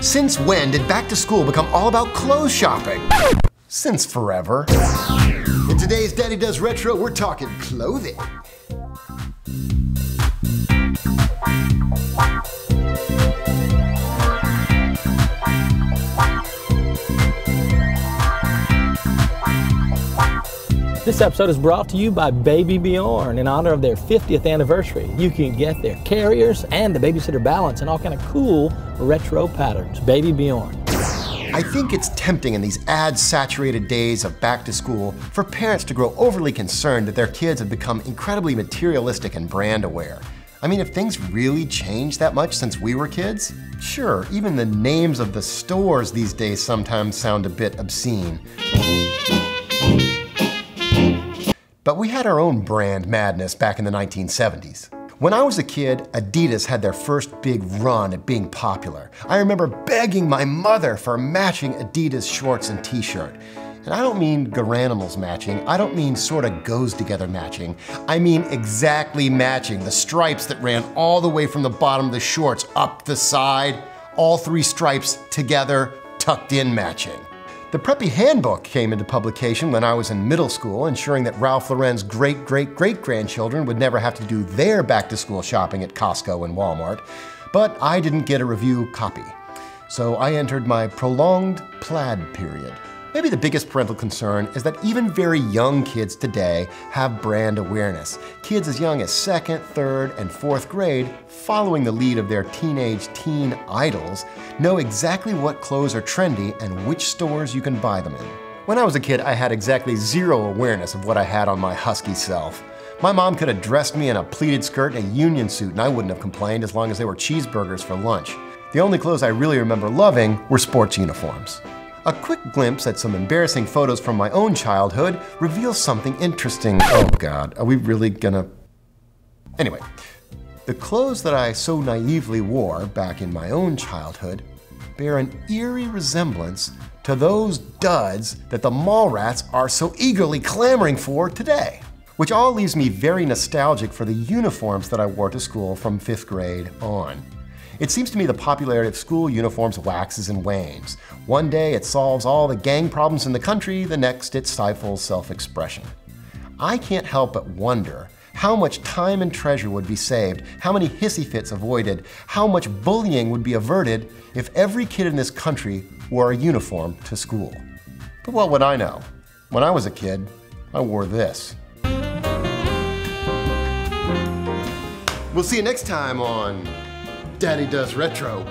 Since when did back to school become all about clothes shopping? Since forever. In today's Daddy Does Retro, we're talking clothing. This episode is brought to you by Baby Bjorn in honor of their 50th anniversary. You can get their carriers and the babysitter balance in all kind of cool retro patterns. Baby Bjorn. I think it's tempting in these ad-saturated days of back to school for parents to grow overly concerned that their kids have become incredibly materialistic and brand aware. I mean, if things really changed that much since we were kids, sure, even the names of the stores these days sometimes sound a bit obscene. But we had our own brand madness back in the 1970s. When I was a kid, Adidas had their first big run at being popular. I remember begging my mother for matching Adidas shorts and t-shirt. And I don't mean Garanimals matching, I don't mean sorta goes together matching. I mean exactly matching, the stripes that ran all the way from the bottom of the shorts up the side, all three stripes together, tucked in matching. The Preppy Handbook came into publication when I was in middle school, ensuring that Ralph Lauren's great-great-great-grandchildren would never have to do their back-to-school shopping at Costco and Walmart. But I didn't get a review copy, so I entered my prolonged plaid period. Maybe the biggest parental concern is that even very young kids today have brand awareness. Kids as young as 2nd, 3rd, and 4th grade, following the lead of their teenage teen idols, know exactly what clothes are trendy and which stores you can buy them in. When I was a kid, I had exactly zero awareness of what I had on my husky self. My mom could have dressed me in a pleated skirt and a union suit and I wouldn't have complained as long as they were cheeseburgers for lunch. The only clothes I really remember loving were sports uniforms. A quick glimpse at some embarrassing photos from my own childhood reveals something interesting. Oh God, are we really gonna? Anyway, the clothes that I so naively wore back in my own childhood bear an eerie resemblance to those duds that the mall rats are so eagerly clamoring for today. Which all leaves me very nostalgic for the uniforms that I wore to school from 5th grade on. It seems to me the popularity of school uniforms waxes and wanes. One day it solves all the gang problems in the country, the next it stifles self-expression. I can't help but wonder how much time and treasure would be saved, how many hissy fits avoided, how much bullying would be averted if every kid in this country wore a uniform to school. But what would I know? When I was a kid, I wore this. We'll see you next time on Daddy Does Retro.